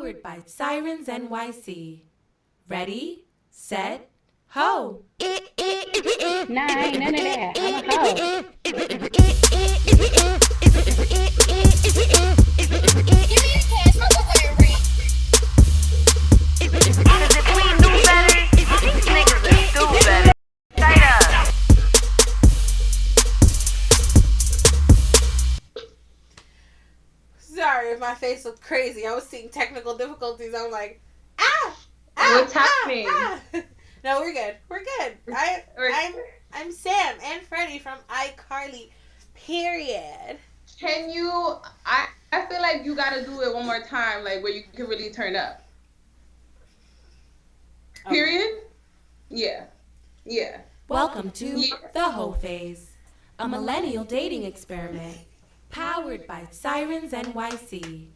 Powered by Sirens NYC. Ready, set, ho! Nah, ain't none of that. I'm a hoe. Give me the cash, my go rent. Cause if we knew better, these niggas would do better. Straight up. Sorry if my face looked crazy. I was seeing technical difficulties. I'm like, What's happening? No, we're good. We're good. I'm Sam and Freddie from iCarly. Period. Can you? I feel like you gotta do it one more time, like where you can really turn up. Okay. Period. Yeah. Welcome to The Hoe Phase, a millennial dating experiment. Powered by Sirens NYC.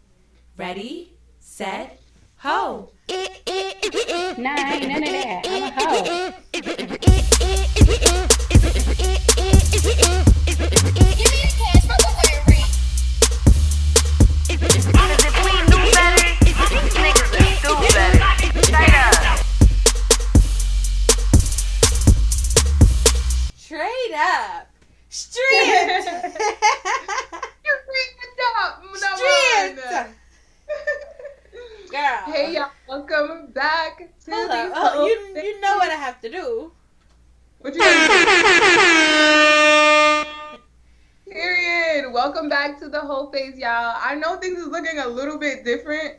Ready, set, ho! Nah, ain't none of that. I'm a hoe. Give me the cash, my go rent. Cause if we knew better, these niggas would do better. Straight up. Straight up. Straight. You're freaking up. Straight. Girl. Hey y'all, welcome back to Hold the up. Hoe You Phase. know what I have to do. What you gonna do? Period. Welcome back to the Whole Phase, y'all. I know things is looking a little bit different.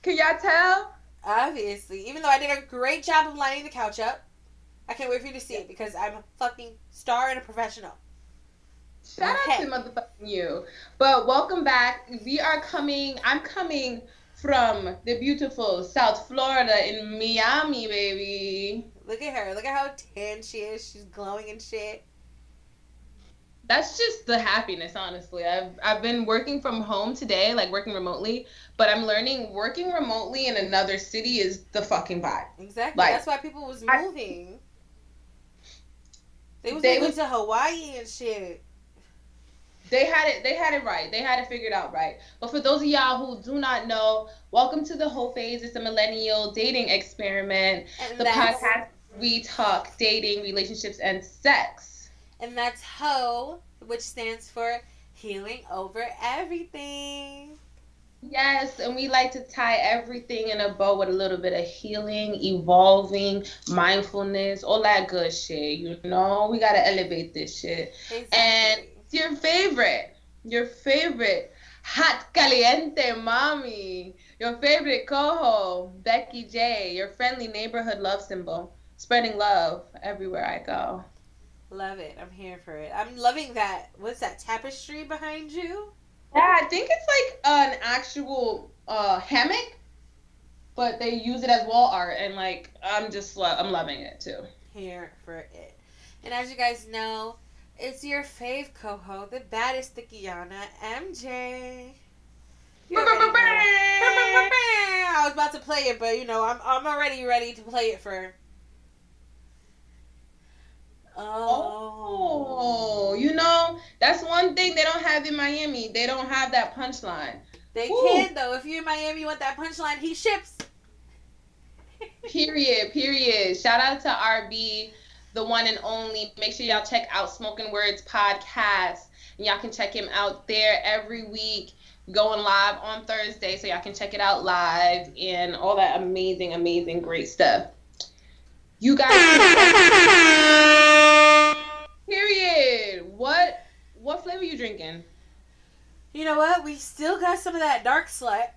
Can y'all tell? Obviously. Even though I did a great job of lining the couch up. I can't wait for you to see it because I'm a fucking star and a professional. Shout out to motherfucking you. But welcome back. I'm coming from the beautiful South Florida in Miami, baby. Look at her. Look at how tan she is. She's glowing and shit. That's just the happiness, honestly. I've been working from home today, like working remotely, but I'm learning working remotely in another city is the fucking vibe. Exactly. Like, that's why people was moving. They was moving to Hawaii and shit. They had it right. They had it figured out right. But for those of y'all who do not know, welcome to the Whole Phase. It's a millennial dating experiment. And the podcast we talk dating, relationships, and sex. And that's HO, which stands for healing over everything. Yes, and we like to tie everything in a bow with a little bit of healing, evolving, mindfulness, all that good shit, you know? We got to elevate this shit. Exactly. And your favorite hot caliente mommy, your favorite coho, Becky J, your friendly neighborhood love symbol, spreading love everywhere I go. Love it. I'm here for it. I'm loving that. What's that tapestry behind you? Yeah, I think it's like an actual hammock, but they use it as wall art, and like I'm loving it too. Here for it. And as you guys know, it's your fave coho, the baddest Kiana, MJ. You already know. I was about to play it, but you know, I'm already ready to play it for. Oh, you know, that's one thing they don't have in Miami. They don't have that punchline. They Ooh. can though. If you're in Miami, you want that punchline, he ships. Period. Shout out to RB, the one and only. Make sure y'all check out Smoking Words podcast. And y'all can check him out there every week, going live on Thursday, so y'all can check it out live and all that amazing, great stuff. You guys period. What flavor you drinking? You know what? We still got some of that dark slut.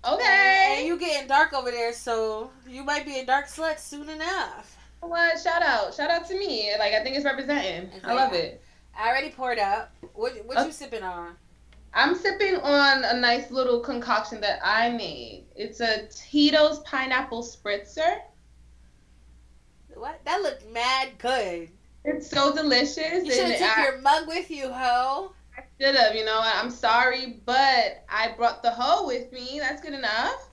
Okay. And you getting dark over there, so you might be a dark slut soon enough. What? Shout out to me. Like, I think it's representing. Okay. I love it. I already poured up. What you sipping on? I'm sipping on a nice little concoction that I made. It's a Tito's pineapple spritzer. What? That looked mad good. It's so delicious. You should have took your mug with you, ho. I should have, you know. I'm sorry, but I brought the hoe with me. That's good enough.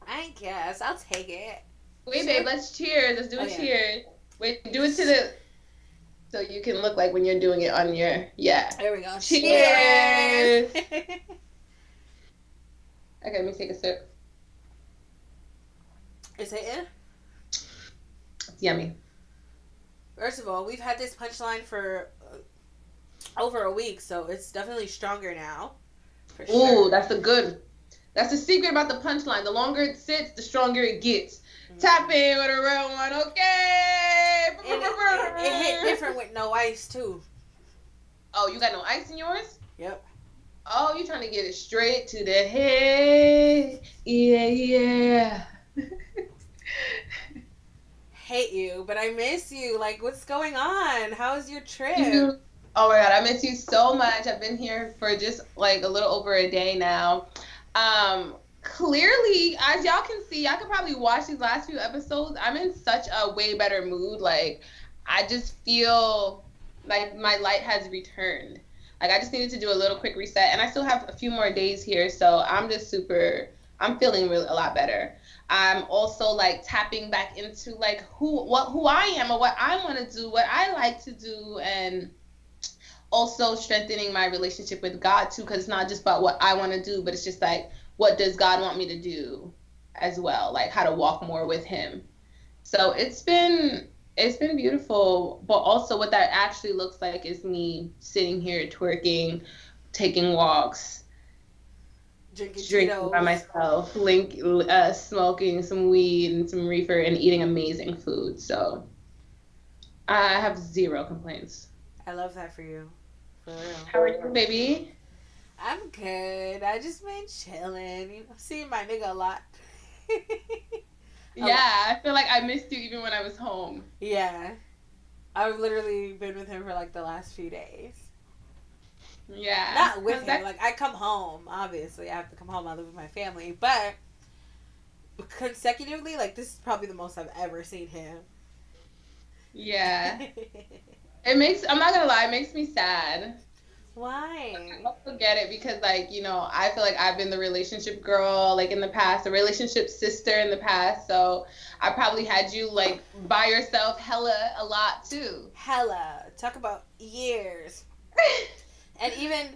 I guess. I'll take it. Wait, babe, let's cheers. Let's do a yeah. cheers. Wait, do it to the... So you can look like when you're doing it on your... Yeah. There we go. Cheers. Okay, let me take a sip. Is it in? It's yummy. First of all, we've had this punchline for over a week, so it's definitely stronger now. For sure. Ooh, that's the secret about the punchline. The longer it sits, the stronger it gets. Tap in with a real one, okay? And it hit different with no ice, too. Oh, you got no ice in yours? Yep. Oh, you trying to get it straight to the head. Yeah. Hate you, but I miss you. Like, what's going on? How's your trip? Oh my God, I miss you so much. I've been here for just like a little over a day now. Clearly, as y'all can see, y'all can probably watch these last few episodes. I'm in such a way better mood. Like, I just feel like my light has returned. Like, I just needed to do a little quick reset, and I still have a few more days here, so I'm feeling really a lot better. I'm also like tapping back into like who I am and what I want to do, what I like to do, and also strengthening my relationship with God too, because it's not just about what I want to do, but it's just like, what does God want me to do as well, like how to walk more with him. So it's been beautiful, but also what that actually looks like is me sitting here twerking, taking walks, drinking by myself, smoking some weed and some reefer, and eating amazing food. So I have zero complaints. I love that for you. For real. How are you, baby? I'm good. I just been chilling. You know, seeing my nigga a lot. Yeah, I feel like I missed you even when I was home. Yeah. I've literally been with him for like the last few days. Yeah. Not with him. Like, I come home. Obviously, I have to come home. I live with my family. But consecutively, like, this is probably the most I've ever seen him. Yeah. I'm not gonna lie, it makes me sad. Why? I also get it because, like, you know, I feel like I've been the relationship girl, like, in the past, the relationship sister in the past, so I probably had you, like, by yourself hella a lot, too. Hella. Talk about years. And even,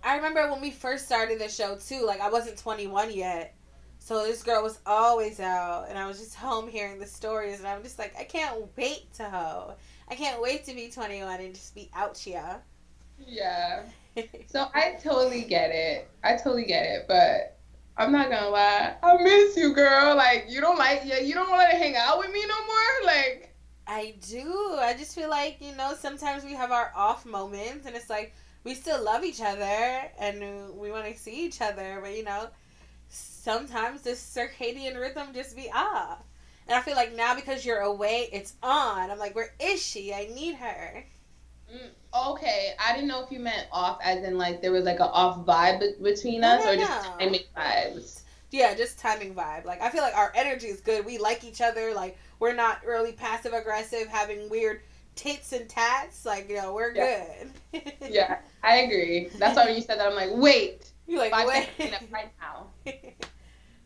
I remember when we first started the show, too, like, I wasn't 21 yet, so this girl was always out, and I was just home hearing the stories, and I'm just like, I can't wait to hoe. I can't wait to be 21 and just be out here. Yeah. So I totally get it, but I'm not gonna lie, I miss you, girl. Like, you don't want to hang out with me no more? Like, I do. I just feel like, you know, sometimes we have our off moments, and it's like, we still love each other, and we want to see each other, but, you know, sometimes the circadian rhythm just be off. And I feel like now because you're away, it's on. I'm like, where is she? I need her. Okay, I didn't know if you meant off as in, like, there was, like, an off vibe between us, or just timing vibes. Yeah, just timing vibe. Like, I feel like our energy is good. We like each other. Like, we're not really passive aggressive, having weird tits and tats. Like, you know, we're good. Yeah, I agree. That's why when you said that, I'm like, wait. You're like, 5 wait. seconds cleanup right now.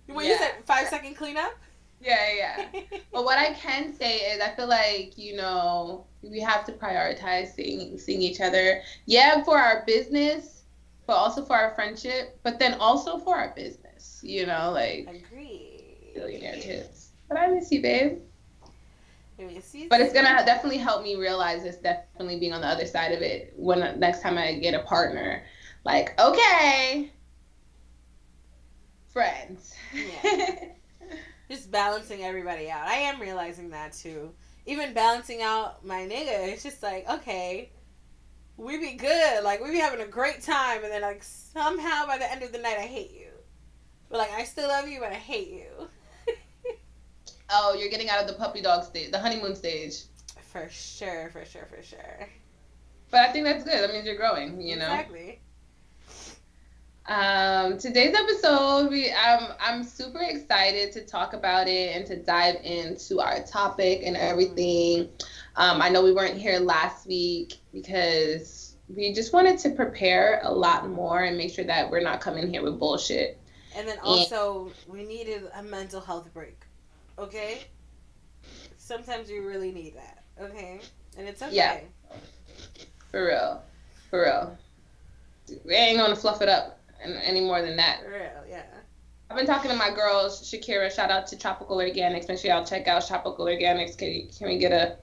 When you said 5-second cleanup? Yeah. But what I can say is I feel like, you know, we have to prioritize seeing each other. Yeah, for our business, but also for our friendship, but then also for our business, you know, like, Agree. billionaire tits. But I miss you, babe. You. But it's going to definitely help me realize it's definitely being on the other side of it when next time I get a partner. Like, okay, friends. Yeah. Just balancing everybody out. I am realizing that too. Even balancing out my nigga, it's just like, okay, we be good. Like, we be having a great time, and then, like, somehow by the end of the night, I hate you. But, like, I still love you, but I hate you. Oh, you're getting out of the puppy dog stage, the honeymoon stage. For sure. But I think that's good. That means you're growing, you know? Exactly. Today's episode, I'm super excited to talk about it and to dive into our topic and everything. I know we weren't here last week because we just wanted to prepare a lot more and make sure that we're not coming here with bullshit. And then also, we needed a mental health break, okay? Sometimes you really need that, okay? And it's okay. Yeah. For real. We ain't gonna fluff it up any more than that. For real, yeah. I've been talking to my girls, Shakira. Shout out to Tropical Organics. Make sure y'all check out Tropical Organics. Can we get a?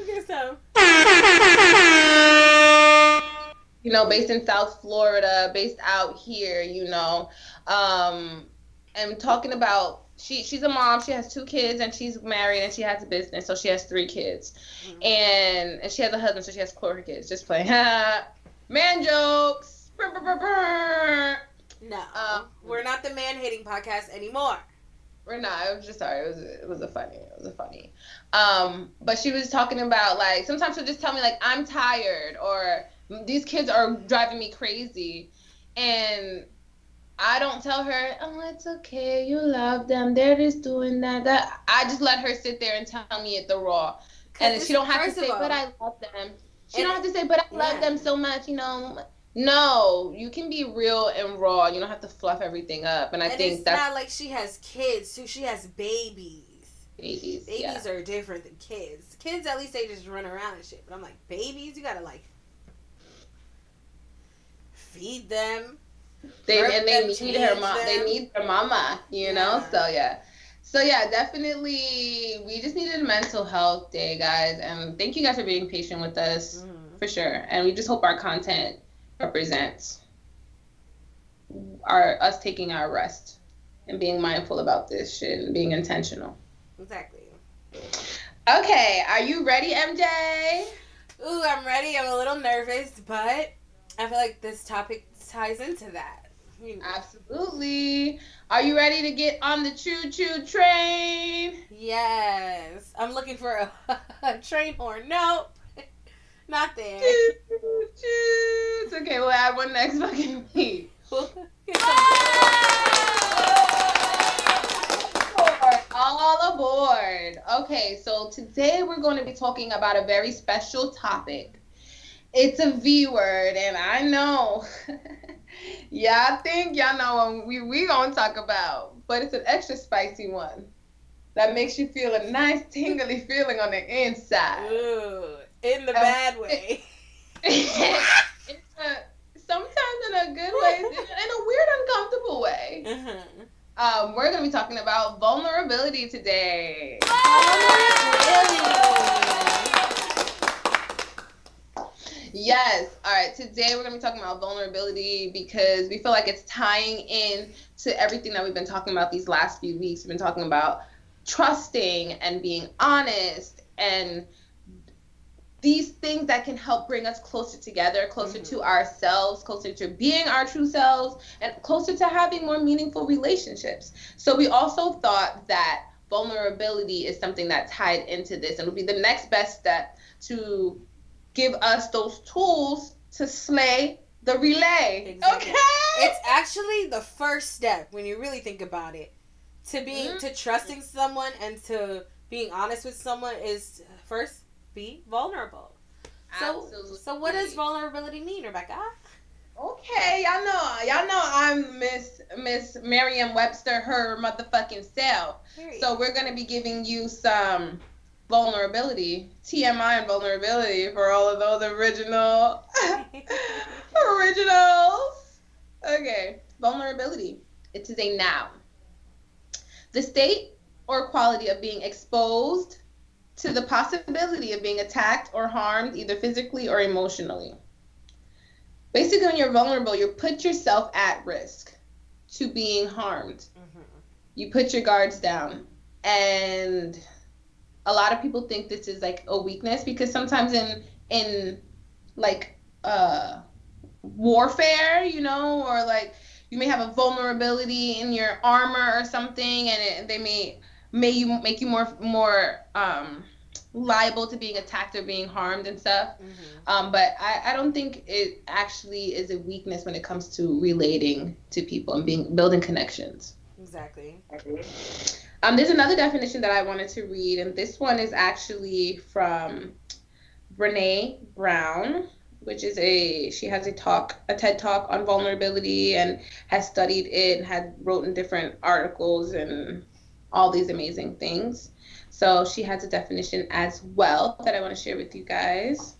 Get some. You know, based in South Florida, based out here. And talking about she's a mom. She has 2 kids, and she's married, and she has a business, so she has 3 kids, and she has a husband, so she has 4 kids. Just playing. Man jokes. Brr, brr, brr, brr. No, we're not the man-hating podcast anymore. We're not. I was just sorry. It was a funny. But she was talking about, like, sometimes she'll just tell me, like, I'm tired, or these kids are driving me crazy, and I don't tell her, oh, it's okay, you love them, they're just doing that. I just let her sit there and tell me it the raw, and she don't have to say, but I love them. She don't have to say, but I love them so much, No, you can be real and raw. You don't have to fluff everything up. And I think that's not like she has kids too. She has babies. Babies are different than kids. Kids, at least they just run around and shit. But I'm like, babies, you gotta like feed them. They need her mom. They need their mama. You know. So yeah, definitely. We just needed a mental health day, guys, and thank you guys for being patient with us, for sure. And we just hope our content represents us taking our rest and being mindful about this shit and being intentional. Exactly. Okay, are you ready, MJ? Ooh, I'm ready. I'm a little nervous, but I feel like this topic ties into that. Absolutely. Are you ready to get on the choo-choo train? Yes. I'm looking for a train horn. No, not there. Choo-choo. It's okay, we'll add one next fucking week. All aboard. Okay, so today we're going to be talking about a very special topic. It's a V word, and I know. I think y'all know what we gonna talk about, but it's an extra spicy one that makes you feel a nice tingly feeling on the inside. Ooh, in the bad way. Sometimes in a good way, in a weird, uncomfortable way. We're gonna be talking about vulnerability today. Yes. All right. Today we're going to be talking about vulnerability because we feel like it's tying in to everything that we've been talking about these last few weeks. We've been talking about trusting and being honest and these things that can help bring us closer together, closer to ourselves, closer to being our true selves, and closer to having more meaningful relationships. So we also thought that vulnerability is something that tied into this and would be the next best step to give us those tools to slay the relay. Exactly. Okay? It's actually the first step when you really think about it. To trusting someone and to being honest with someone is first be vulnerable. So what does vulnerability mean, Rebecca? Okay, y'all know I'm Miss Merriam-Webster, her motherfucking self. Period. So we're gonna be giving you some vulnerability, TMI and vulnerability for all of those originals. Okay, vulnerability. It is a noun. The state or quality of being exposed to the possibility of being attacked or harmed either physically or emotionally. Basically, when you're vulnerable, you put yourself at risk to being harmed. You put your guards down. And a lot of people think this is like a weakness because sometimes in like warfare, or like you may have a vulnerability in your armor or something, and they may make you more liable to being attacked or being harmed and stuff. But I don't think it actually is a weakness when it comes to relating to people and building connections. Exactly. There's another definition that I wanted to read, and this one is actually from Brene Brown, which is she has a TED Talk on vulnerability and has studied it and had written different articles and all these amazing things. So she has a definition as well that I want to share with you guys.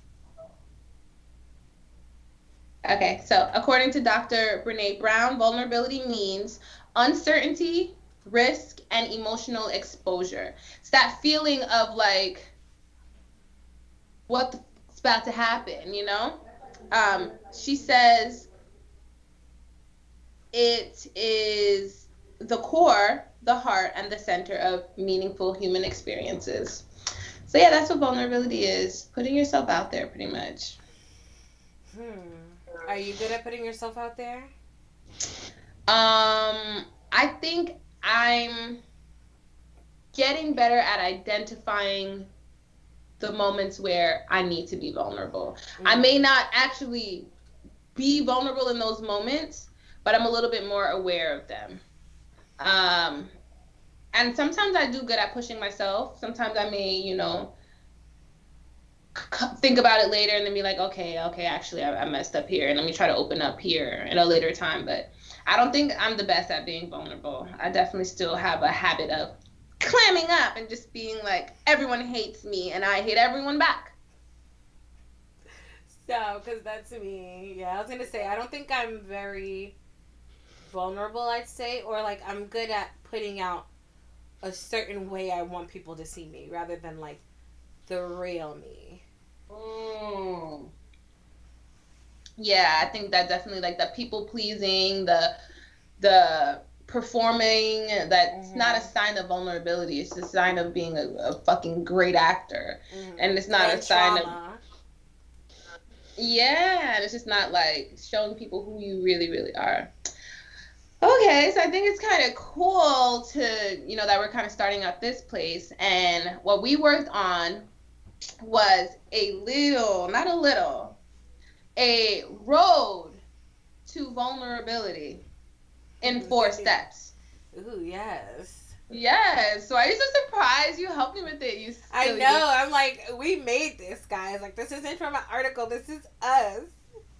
Okay, so according to Dr. Brene Brown, vulnerability means uncertainty, risk, and emotional exposure. It's that feeling of like, what's about to happen, you know? She says it is the core, the heart, and the center of meaningful human experiences. So yeah, that's what vulnerability is. Putting yourself out there, pretty much. Are you good at putting yourself out there? I think I'm getting better at identifying the moments where I need to be vulnerable. I may not actually be vulnerable in those moments, but I'm a little bit more aware of them. And sometimes I do good at pushing myself. Sometimes I may, you know, think about it later and then be like, okay, actually I messed up here, and let me try to open up here at a later time. But I don't think I'm the best at being vulnerable. I definitely still have a habit of clamming up and just being like, everyone hates me and I hate everyone back. So, because that's me. Yeah, I was going to say, I don't think I'm very vulnerable, I'd say, or like I'm good at putting out a certain way I want people to see me rather than like the real me. Yeah, I think that definitely, like, the people pleasing, the performing, that's not a sign of vulnerability. It's a sign of being a fucking great actor. And it's not a sign of, yeah, and it's just not like showing people who you really, really are. Okay, so I think it's kind of cool to, you know, that we're kind of starting out this place. And what we worked on was a road to vulnerability in 4 steps. Ooh, yes. Yes. So are you so surprised you helped me with it? I know. I'm like, we made this, guys. Like, this isn't from an article. This is us.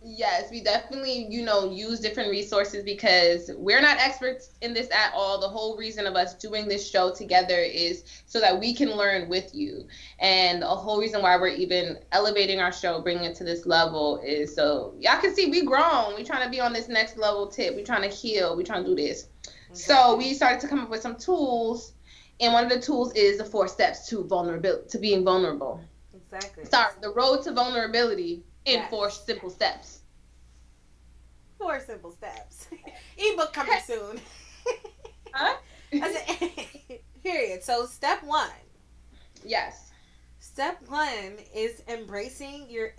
Yes, we definitely, you know, use different resources because we're not experts in this at all. The whole reason of us doing this show together is so that we can learn with you. And the whole reason why we're even elevating our show, bringing it to this level, is so y'all can see we grown. We trying to be on this next level tip. We trying to heal. We trying to do this. So we started to come up with some tools. And one of the tools is the 4 steps to vulnerability, to being vulnerable. Exactly. Sorry, the road to vulnerability in 4 simple steps. 4 simple steps. Ebook coming soon. Huh? I said, period. So step 1. Yes. Step 1 is embracing your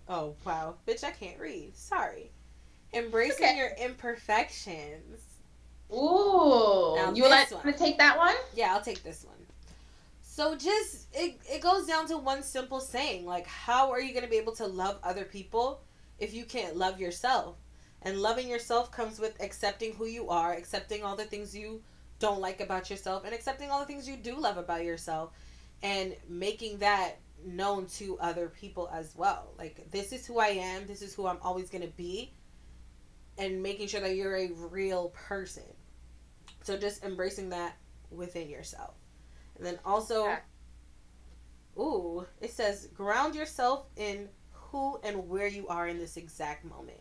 Oh wow, bitch! I can't read. Sorry. Embracing your imperfections. Ooh. Now You would like one. to take that one? Yeah, I'll take this one. So just, it goes down to one simple saying. Like, how are you going to be able to love other people if you can't love yourself? And loving yourself comes with accepting who you are, accepting all the things you don't like about yourself, and accepting all the things you do love about yourself, and making that known to other people as well. Like, this is who I am, this is who I'm always going to be, and making sure that you're a real person. So just embracing that within yourself. And then also, it says, ground yourself in who and where you are in this exact moment.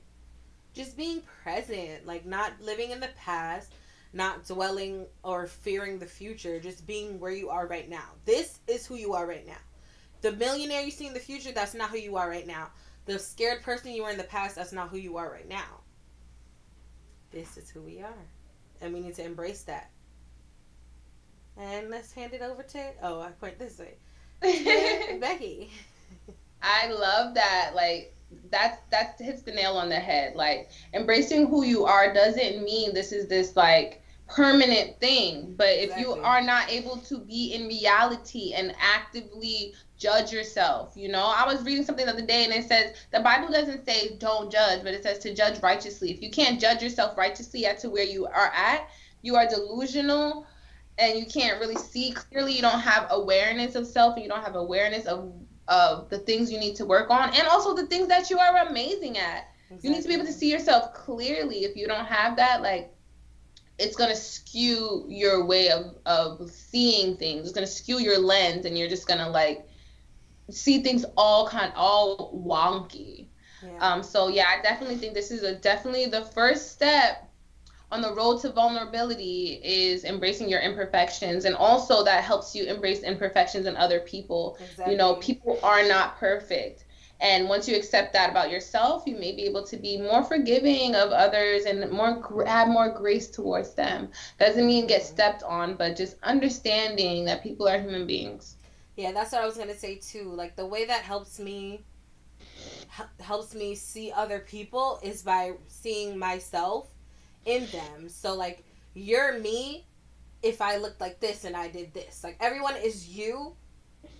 Just being present, like not living in the past, not dwelling or fearing the future, just being where you are right now. This is who you are right now. The millionaire you see in the future, that's not who you are right now. The scared person you were in the past, that's not who you are right now. This is who we are. And we need to embrace that. And let's hand it over to, I point this way, Becky. I love that. Like, that hits the nail on the head. Like, embracing who you are doesn't mean this is this, like, permanent thing. But if you are not able to be in reality and actively judge yourself, you know, I was reading something the other day and it says, the Bible doesn't say don't judge, but it says to judge righteously. If you can't judge yourself righteously as to where you are at, you are delusional. And you can't really see clearly. You don't have awareness of self, and you don't have awareness of the things you need to work on, and also the things that you are amazing at. Exactly. You need to be able to see yourself clearly. If you don't have that, like, it's going to skew your way of seeing things. It's going to skew your lens, and you're just going to, like, see things all wonky. Yeah. So yeah, I definitely think this is definitely the first step on the road to vulnerability is embracing your imperfections, and also that helps you embrace imperfections in other people. You know, Exactly. people are not perfect, and once you accept that about yourself, you may be able to be more forgiving of others and have more grace towards them. Doesn't mean get Mhm. stepped on, but just understanding that people are human beings. Yeah, that's what I was gonna say too. Like the way that helps me see other people is by seeing myself in them. So like you're me if I looked like this and I did this. Like everyone is you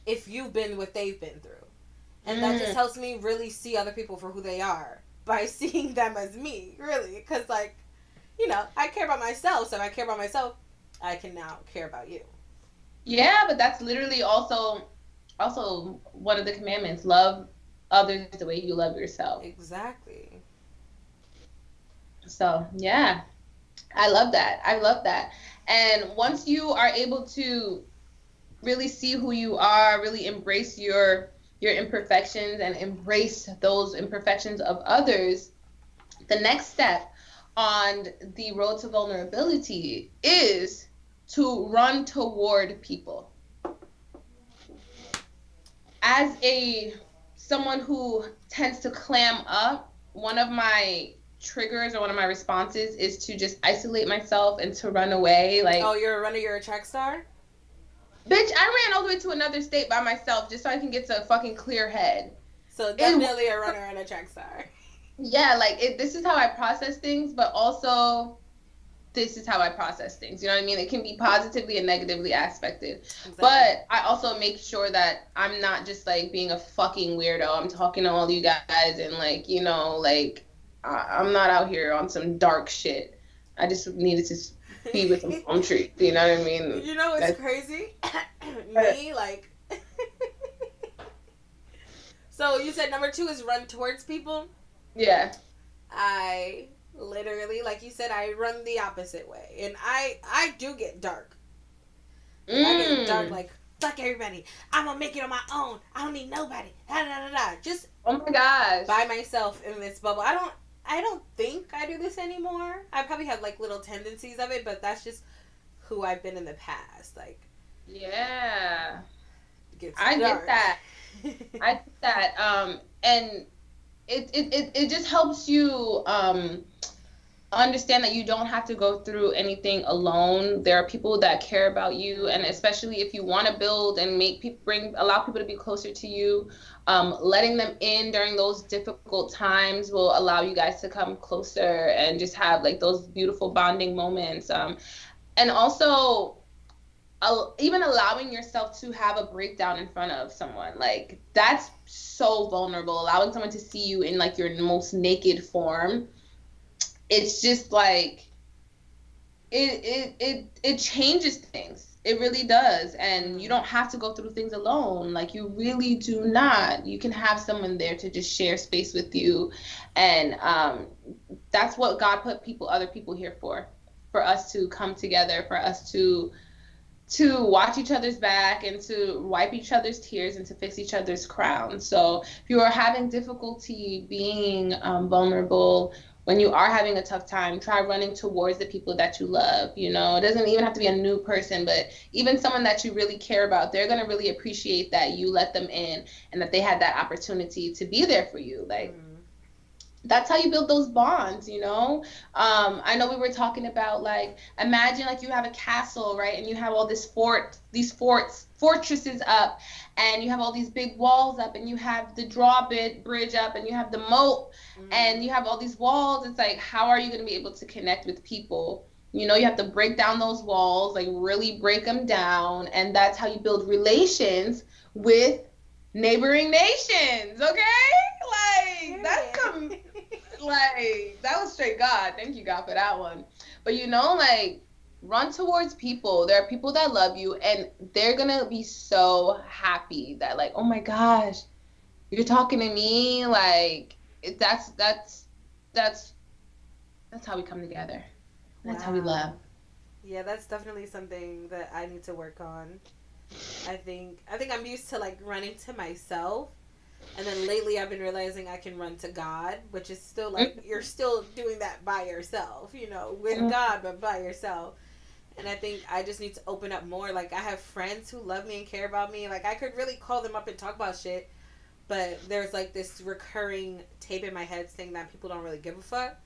if you've been what they've been through. And that just Mm, helps me really see other people for who they are by seeing them as me, really. Because, like, I care about myself. So if I care about myself, I can now care about you. yeah, but that's literally also one of the commandments. Love others the way you love yourself. Exactly. So yeah, I love that. I love that. And once you are able to really see who you are, really embrace your imperfections and embrace those imperfections of others, the next step on the road to vulnerability is to run toward people. As a someone who tends to clam up, one of my triggers or one of my responses is to just isolate myself and to run away. Oh, Like, you're a runner, you're a track star? bitch, I ran all the way to another state by myself just so I can get to a fucking clear head. So It, definitely a runner and a track star. yeah, like this is how I process things, but also this is how I process things. You know what I mean? It can be positively and negatively aspected. Exactly. But I also make sure that I'm not just like being a fucking weirdo. I'm talking to all you guys and like, like I'm not out here on some dark shit. I just needed to be with some palm trees. You know what I mean? You know what's That's, crazy? Me, like. So you said number 2 is run towards people? yeah. I literally, like you said, I run the opposite way, and I do get dark. Like I get dark, Mm. like fuck everybody. I'm gonna make it on my own. I don't need nobody. Da da da da. Just Oh my gosh. by myself in this bubble. I don't think I do this anymore. I probably have like little tendencies of it, but that's just who I've been in the past. Like Yeah. it gets I get dark. that. I get that. And it just helps you understand that you don't have to go through anything alone. There are people that care about you, and especially if you want to build and make people allow people to be closer to you, letting them in during those difficult times will allow you guys to come closer and just have like those beautiful bonding moments. And also even allowing yourself to have a breakdown in front of someone, like that's so vulnerable, allowing someone to see you in like your most naked form. It's just like it changes things. It really does. And you don't have to go through things alone. Like you really do not. You can have someone there to just share space with you. And that's what God put other people here for us to come together, for us to watch each other's back and to wipe each other's tears and to fix each other's crowns. So if you are having difficulty being vulnerable, when you are having a tough time, try running towards the people that you love. It doesn't even have to be a new person, but even someone that you really care about, they're going to really appreciate that you let them in and that they had that opportunity to be there for you. Like, that's how you build those bonds. I know we were talking about, like, imagine like you have a castle, right, and you have all these fortresses up, and you have all these big walls up, and you have the drawbridge up, and you have the moat, and you have all these walls. It's like, how are you going to be able to connect with people? You have to break down those walls, like really break them down, and that's how you build relations with neighboring nations. Okay, like that's some like that was straight God. Thank you, God, for that one. But like, run towards people. There are people that love you, and they're gonna be so happy that, like, oh my gosh, you're talking to me. Like, that's how we come together. That's how we love. Yeah, that's definitely something that I need to work on. I think I'm used to like running to myself, And then lately I've been realizing I can run to God, which is still like, you're still doing that by yourself, you know, with God, but by yourself. And I think I just need to open up more. Like, I have friends who love me and care about me. Like, I could really call them up and talk about shit. But there's, like, this recurring tape in my head saying that people don't really give a fuck.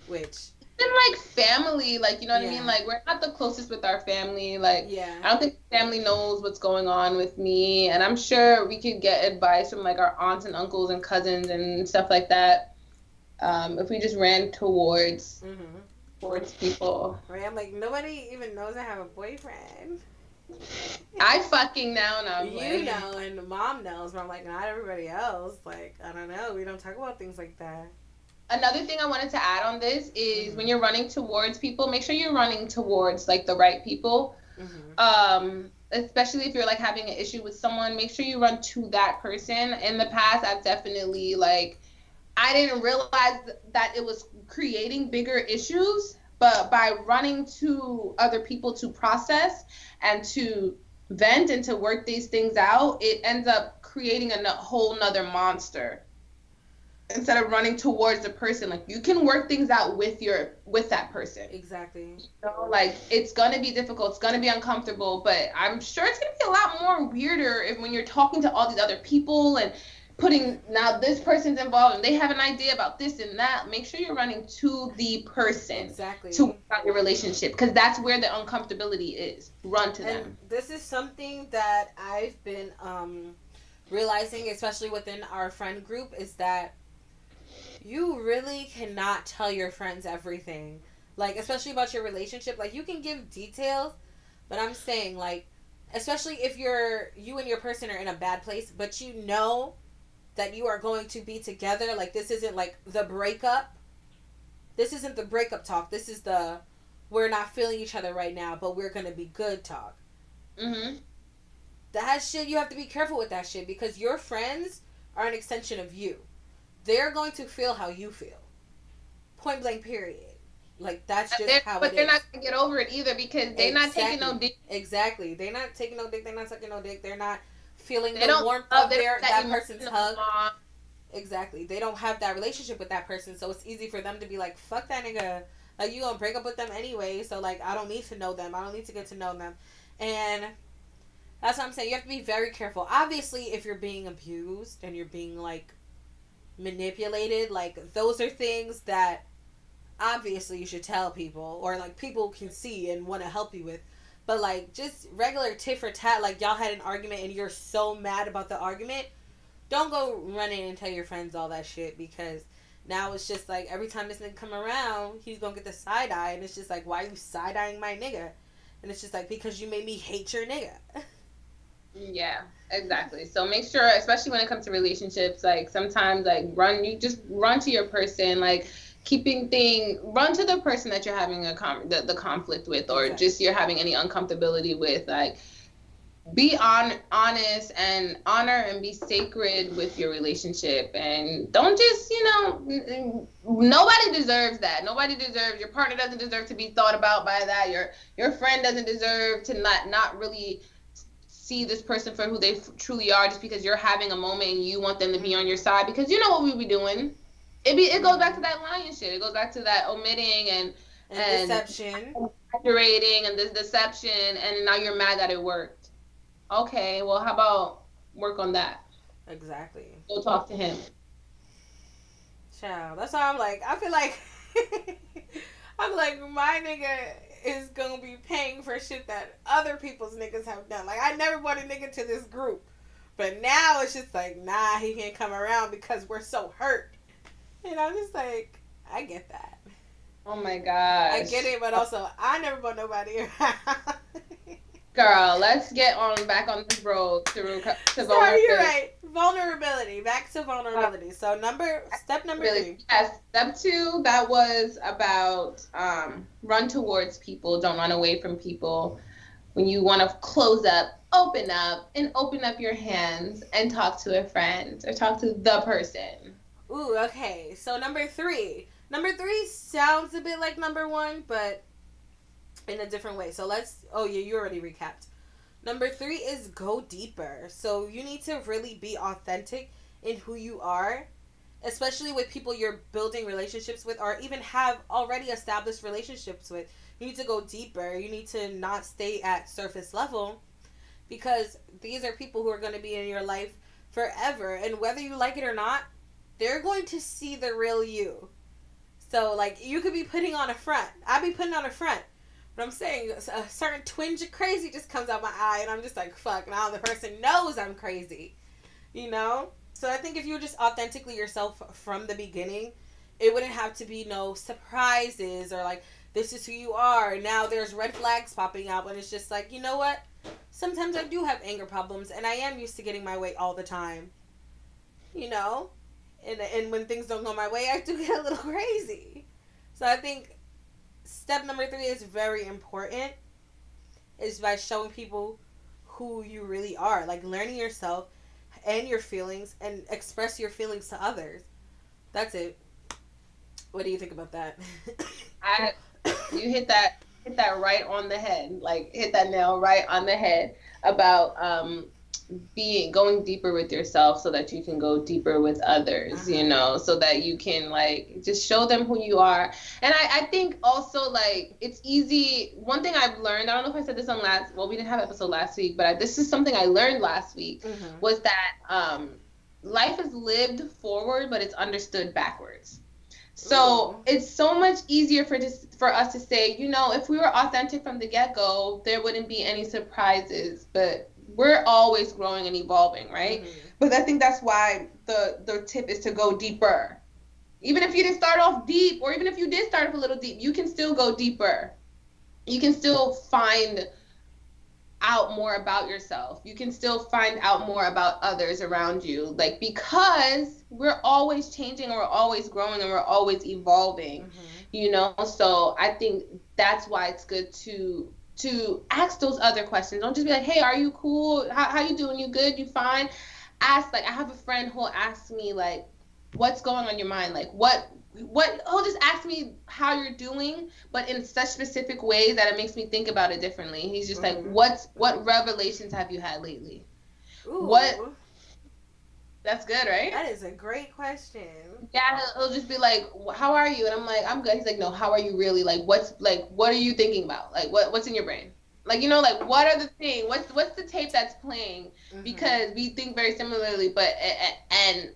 Which... And, like, family, like, you know what I mean? Like, we're not the closest with our family. Like, I don't think family knows what's going on with me. And I'm sure we could get advice from, like, our aunts and uncles and cousins and stuff like that. If we just ran towards people. Right? I'm like, nobody even knows I have a boyfriend. I fucking know now. You know, and mom knows, but I'm like, not everybody else. Like, I don't know. We don't talk about things like that. Another thing I wanted to add on this is when you're running towards people, make sure you're running towards, like, the right people. Especially if you're, like, having an issue with someone, make sure you run to that person. In the past, I've definitely, like, I didn't realize that it was creating bigger issues, but by running to other people to process and to vent and to work these things out, it ends up creating a whole nother monster. Instead of running towards the person, like, you can work things out with that person. Exactly. You know, like, it's gonna be difficult, it's gonna be uncomfortable, but I'm sure it's gonna be a lot more weirder when you're talking to all these other people and putting, now this person's involved and they have an idea about this and that. Make sure you're running to the person to work out your relationship, because that's where the uncomfortability is. Run to them. This is something that I've been realizing, especially within our friend group, is that you really cannot tell your friends everything. Like, especially about your relationship. Like, you can give details, but I'm saying, like, especially if you and your person are in a bad place, but you know that you are going to be together. Like, this isn't, like, the breakup. This isn't the breakup talk. This is the, we're not feeling each other right now, but we're going to be good talk. That shit, you have to be careful with that shit, because your friends are an extension of you. They're going to feel how you feel. Point blank, period. Like, that's just how it is. But they're not going to get over it either, because they're not taking no dick. Exactly. They're not taking no dick. They're not sucking no dick. They're not feeling the warmth of that person's hug. Exactly. They don't have that relationship with that person, so it's easy for them to be like, fuck that nigga. Like, you gonna break up with them anyway, so, like, I don't need to know them. I don't need to get to know them. And that's what I'm saying. You have to be very careful. Obviously, if you're being abused and you're being, like, manipulated, like, those are things that obviously you should tell people, or, like, people can see and want to help you with. But, like, just regular tit for tat, like, y'all had an argument and you're so mad about the argument, don't go running and tell your friends all that shit, because now it's just like, every time this nigga come around, he's gonna get the side eye, and it's just like, why are you side eyeing my nigga? And it's just like, because you made me hate your nigga. Yeah, exactly. So make sure, especially when it comes to relationships, like, sometimes, like, you just run to your person, like, run to the person that you're having the conflict with, or just you're having any uncomfortability with. Like, be honest and honor and be sacred with your relationship, and don't just, nobody deserves that. Your partner doesn't deserve to be thought about by that. Your friend doesn't deserve to not really see this person for who they truly are, just because you're having a moment and you want them to be on your side, because you know what we be doing. It goes back to that lying shit. It goes back to that omitting and deception, exaggerating, and this deception, and now you're mad that it worked. Okay, well, how about work on that? Exactly. Go talk to him. Child, that's why I'm like, I feel like my nigga is gonna be paying for shit that other people's niggas have done. Like, I never brought a nigga to this group, but now it's just like, nah, he can't come around because we're so hurt. And I'm just like, I get that. Oh my gosh. I get it, but also, I never brought nobody around. Girl, let's get back on this road to vulnerability. Sorry, you're right. Vulnerability. Back to vulnerability. So step number 3. Yes, step 2, that was about run towards people. Don't run away from people. When you want to close up, open up your hands and talk to a friend or talk to the person. Ooh, okay. So number 3. Number 3 sounds a bit like number 1, but in a different way. So you already recapped. Number 3 is go deeper. So you need to really be authentic in who you are, especially with people you're building relationships with or even have already established relationships with. You need to go deeper. You need to not stay at surface level, because these are people who are going to be in your life forever, and whether you like it or not, they're going to see the real you. So, like, you could be putting on a front. I be putting on a front. But I'm saying a certain twinge of crazy just comes out my eye, and I'm just like, fuck, now the person knows I'm crazy. You know? So I think if you were just authentically yourself from the beginning, it wouldn't have to be no surprises or like, this is who you are. Now there's red flags popping out, and it's just like, you know what? Sometimes I do have anger problems, and I am used to getting my way all the time. You know? And when things don't go my way, I do get a little crazy. So I think step number 3 is very important, is by showing people who you really are. Like, learning yourself and your feelings and express your feelings to others. That's it. What do you think about that? You hit that right on the head. Like, hit that nail right on the head about going deeper with yourself so that you can go deeper with others, you know, so that you can like just show them who you are. And I think also, like, it's easy. One thing I've learned, I don't know if I said this on we didn't have an episode last week, but this is something I learned last week, was that life is lived forward, but it's understood backwards. So it's so much easier for us to say, you know, if we were authentic from the get-go, there wouldn't be any surprises, but we're always growing and evolving, right? But I think that's why the tip is to go deeper. Even if you didn't start off deep, or even if you did start off a little deep, you can still go deeper. You can still find out more about yourself. You can still find out more about others around you, like, because we're always changing, and we're always growing, and we're always evolving, you know? So I think that's why it's good to ask those other questions. Don't just be like, hey, are you cool? How you doing? You good? You fine? Ask, like, I have a friend who'll ask me, like, what's going on your mind? Like, he'll just ask me how you're doing, but in such specific ways that it makes me think about it differently. He's just like, what revelations have you had lately? Ooh. That's good, right? That is a great question. Yeah, he'll just be like, how are you? And I'm like, I'm good. He's like, no, how are you really? Like, what are you thinking about? Like, what's in your brain? Like, you know, like, what are the things? What's the tape that's playing? Because we think very similarly, but and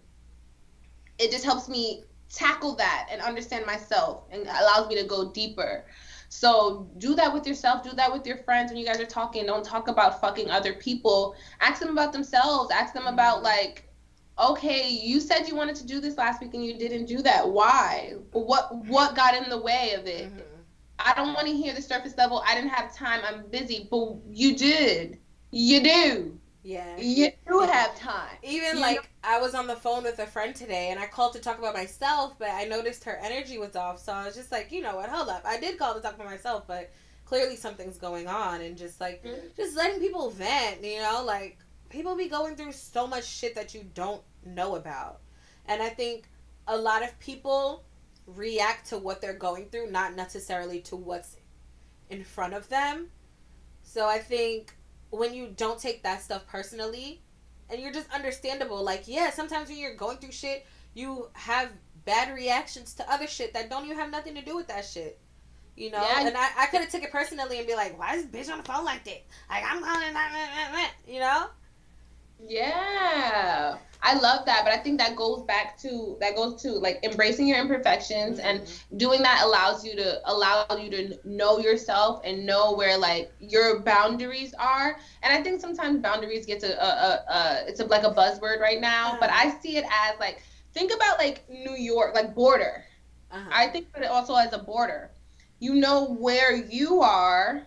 it just helps me tackle that and understand myself, and allows me to go deeper. So do that with yourself, do that with your friends. When you guys are talking, don't talk about fucking other people. Ask them about themselves. Ask them about, like, okay, you said you wanted to do this last week and you didn't do that. Why? What got in the way of it? I don't want to hear the surface level. I didn't have time. I'm busy. But you did. You do. Yeah. You do have time. Even, like, I was on the phone with a friend today, and I called to talk about myself, but I noticed her energy was off. So I was just like, you know what? Hold up. I did call to talk about myself, but clearly something's going on. And just, like, just letting people vent, you know? Like, people be going through so much shit that you don't know about. And I think a lot of people react to what they're going through, not necessarily to what's in front of them. So I think when you don't take that stuff personally, and you're just understandable, like, yeah, sometimes when you're going through shit, you have bad reactions to other shit that don't even have nothing to do with that shit. You know? Yeah. And I could have took it personally and be like, why is this bitch on the phone like that? Like, I'm calling that, you know? Yeah, I love that, but I think that goes to like embracing your imperfections, and doing that allows you to know yourself and know where, like, your boundaries are. And I think sometimes boundaries gets like a buzzword right now, but I see it as, like, think about, like, New York, like, border. I think of it also as a border. You know where you are,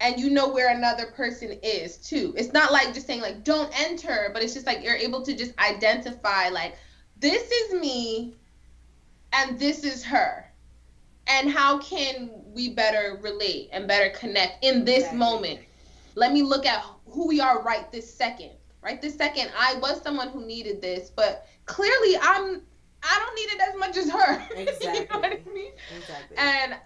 and you know where another person is too. It's not like just saying, like, don't enter, but it's just like you're able to just identify, like, this is me and this is her. And how can we better relate and better connect in this moment? Let me look at who we are right this second. Right this second, I was someone who needed this, but clearly I don't need it as much as her. Exactly. You know what I mean? Exactly. And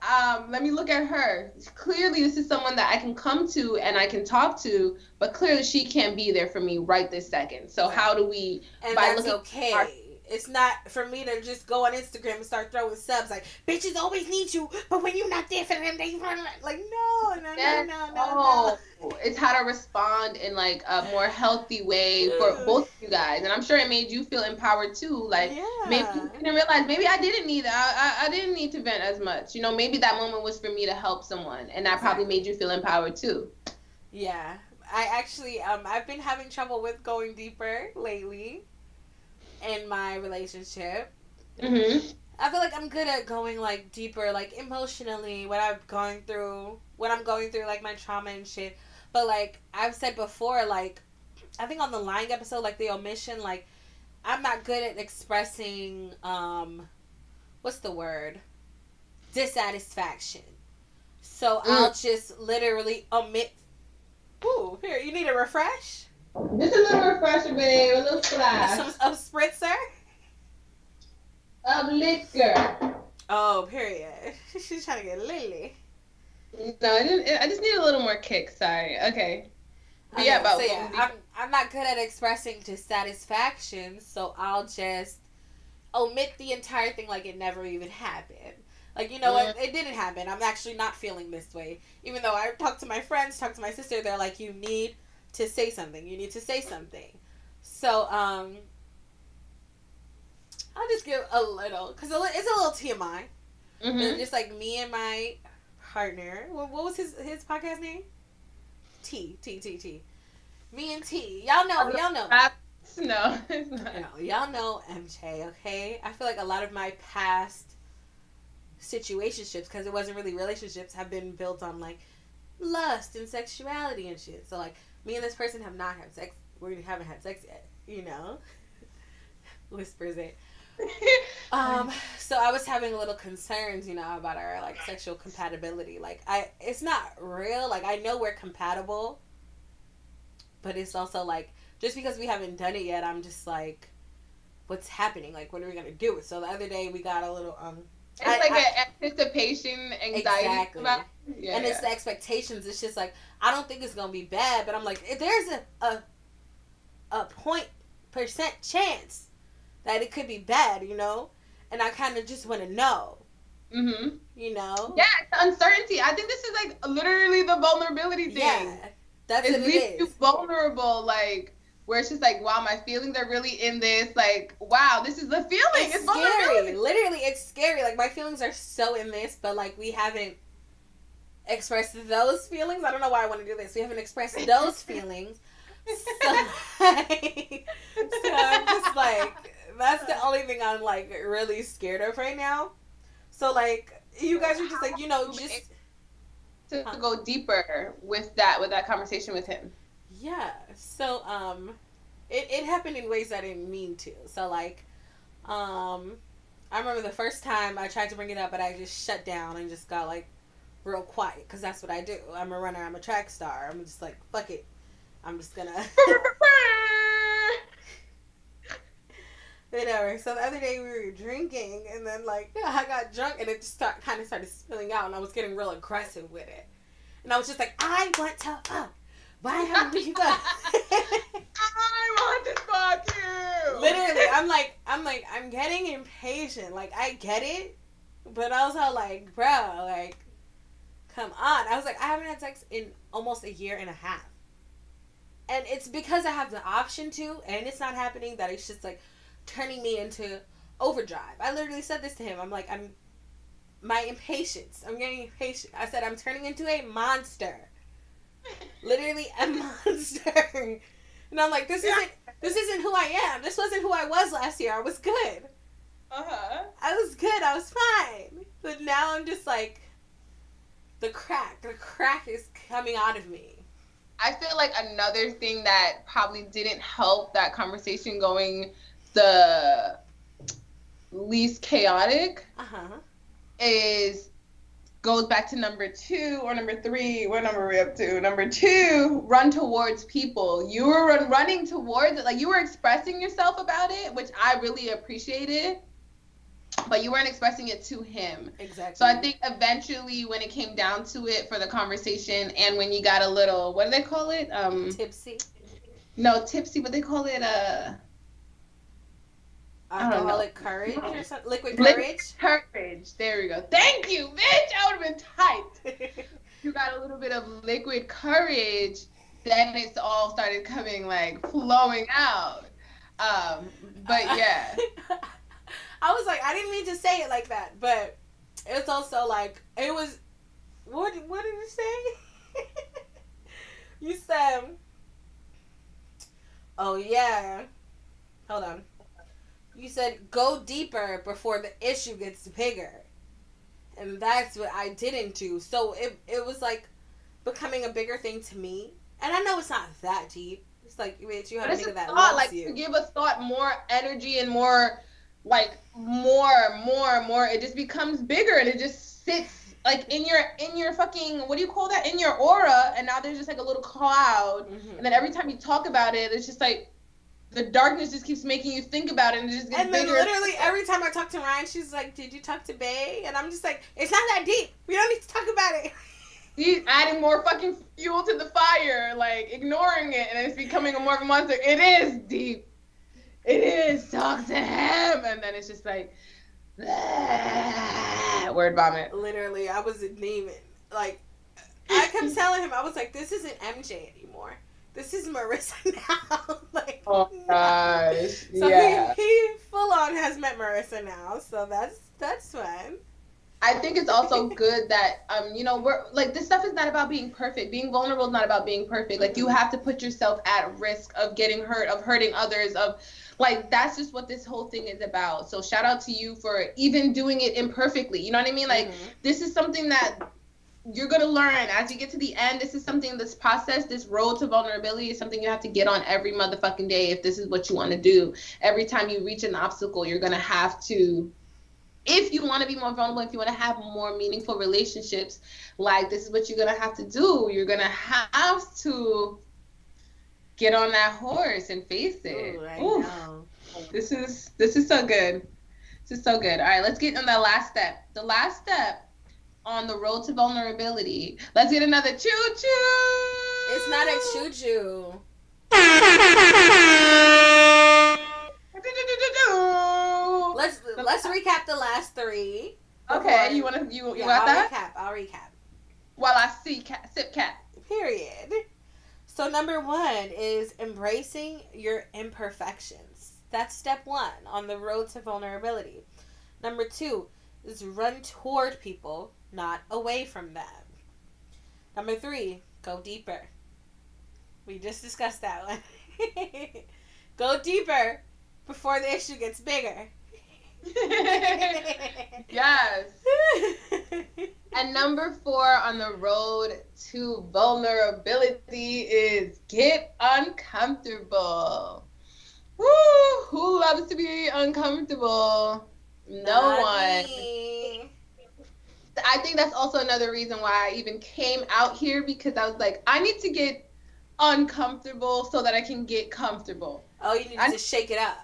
let me look at her. Clearly, this is someone that I can come to and I can talk to, but clearly she can't be there for me right this second. So how do we? And by that's looking okay. It's not for me to just go on Instagram and start throwing subs like, bitches always need you, but when you're not there for them, they run like, no. It's how to respond in like a more healthy way for both of you guys. And I'm sure it made you feel empowered too. Like maybe you didn't realize, maybe I didn't need that. I didn't need to vent as much. You know, maybe that moment was for me to help someone, and that probably made you feel empowered too. Yeah. I actually, I've been having trouble with going deeper lately in my relationship. Mm-hmm. I feel like I'm good at going like deeper, like emotionally, when I'm going through like my trauma and shit. But like I've said before, like I think on the lying episode, like the omission, like I'm not good at expressing what's the word? Dissatisfaction. So I'll just literally omit. Ooh, here, you need a refresh? Just a little refresher, babe. A little splash. Some spritzer? Of liquor. Oh, period. She's trying to get Lily. No, I just need a little more kick. Sorry. Okay. But I'm not good at expressing dissatisfaction, so I'll just omit the entire thing like it never even happened. Like, you know what? It didn't happen. I'm actually not feeling this way. Even though I talk to my friends, talk to my sister, they're like, you need to say something. You need to say something. So, I'll just give a little, because it's a little TMI. Mm-hmm. Just like me and my partner. What was his podcast name? T. Me and T. Y'all know. No, it's not. No, y'all know MJ, okay? I feel like a lot of my past situationships, because it wasn't really relationships, have been built on like lust and sexuality and shit. So like me and this person have not had sex. We haven't had sex yet, you know. Whispers it. So I was having a little concerns, you know, about our like sexual compatibility. Like it's not real. Like I know we're compatible, but it's also like just because we haven't done it yet, I'm just like, what's happening? Like, what are we gonna do? So the other day we got a little It's an anticipation, anxiety. Exactly. About, it's the expectations. It's just like, I don't think it's gonna be bad, but I'm like, if there's a 0.% chance that it could be bad, you know, and I kind of just want to know. Mm-hmm. You know. Yeah, it's the uncertainty. I think this is like literally the vulnerability thing. Yeah, that's what it is. You vulnerable, like. Where it's just like, wow, my feelings are really in this. Like, wow, this is the feeling. It's scary. Literally, it's scary. Like, my feelings are so in this, but, like, we haven't expressed those feelings. I don't know why I want to do this. We haven't expressed those feelings. So I'm just, like, that's the only thing I'm, like, really scared of right now. So, like, you guys are just, like, you know, just... To go deeper with that conversation with him. Yeah, so, it happened in ways I didn't mean to. So, like, I remember the first time I tried to bring it up, but I just shut down and just got, like, real quiet, because that's what I do. I'm a runner, I'm a track star. I'm just like, fuck it. I'm just gonna... Whatever. So the other day we were drinking, and then, like, yeah, I got drunk, and it just kind of started spilling out, and I was getting real aggressive with it. And I was just like, I want to fuck. Why haven't you done? I want to fuck you. Literally, I'm getting impatient. Like, I get it, but also, like, bro, like, come on. I was like, I haven't had sex in almost a year and a half. And it's because I have the option to, and it's not happening, that it's just, like, turning me into overdrive. I literally said this to him. I'm like, my impatience. I'm getting impatient. I said, I'm turning into a monster. Literally a monster. And I'm like, this isn't who I am. This wasn't who I was last year. I was good. Uh-huh. I was good. I was fine. But now I'm just like, the crack is coming out of me. I feel like another thing that probably didn't help that conversation going the least chaotic goes back to number 2 or number 3. What number are we up to? Number 2, run towards people. You were running towards it. Like, you were expressing yourself about it, which I really appreciated. but you weren't expressing it to him. Exactly. So I think eventually when it came down to it for the conversation, and when you got a little, what do they call it? Tipsy. No, tipsy, but they call it Alcoholic courage or something? Liquid courage? Courage. There we go. Thank you, bitch. I would have been tight. You got a little bit of liquid courage, then it's all started coming, like, flowing out. But yeah. I was like, I didn't mean to say it like that, but it's also like, it was, what did you say? You said, oh yeah, hold on. You said, go deeper before the issue gets bigger. And that's what I didn't do. So it was like becoming a bigger thing to me. And I know it's not that deep. It's like, bitch, you have a nigga that loves like, you. To give a thought more energy and more, like, more. It just becomes bigger and it just sits, like, in your fucking, what do you call that? In your aura. And now there's just, like, a little cloud. Mm-hmm. And then every time you talk about it, it's just, like, the darkness just keeps making you think about it, and it just gets bigger. And then literally every time I talk to Ryan, she's like, did you talk to Bae? And I'm just like, it's not that deep. We don't need to talk about it. He's adding more fucking fuel to the fire, like, ignoring it, and it's becoming more of a monster. It is deep. It is. Talk to him. And then it's just like, word vomit. Literally, I wasn't naming. Like, I kept telling him, I was like, this isn't MJ anymore. This is Marissa now. Like, oh gosh. So yeah. he full on has met Marissa now, so that's fun. I think it's also good that we're like, this stuff is not about being perfect. Being vulnerable is not about being perfect. Like, you have to put yourself at risk of getting hurt, of hurting others, of, like, that's just what this whole thing is about. So shout out to you for even doing it imperfectly. You know what I mean? Like, this is something that you're going to learn as you get to the end. This is something, this process, this road to vulnerability is something you have to get on every motherfucking day if this is what you want to do. Every time you reach an obstacle, you're going to have to, if you want to be more vulnerable, if you want to have more meaningful relationships, like, this is what you're going to have to do. You're going to have to get on that horse and face it. Ooh, I know. This is so good. This is so good. All right, let's get on the last step. The last step on the road to vulnerability. Let's get another choo-choo. It's not a choo-choo. Let's recap the last three. Okay, you got that? I'll recap. While I sip cat. Period. So number 1 is embracing your imperfections. That's step 1 on the road to vulnerability. Number 2 is run toward people, not away from them. Number 3, go deeper. We just discussed that one. Go deeper before the issue gets bigger. Yes. And number 4 on the road to vulnerability is get uncomfortable. Woo! Who loves to be uncomfortable? No one. Me. I think that's also another reason why I even came out here, because I was like, I need to get uncomfortable so that I can get comfortable. Oh, you need to shake it up.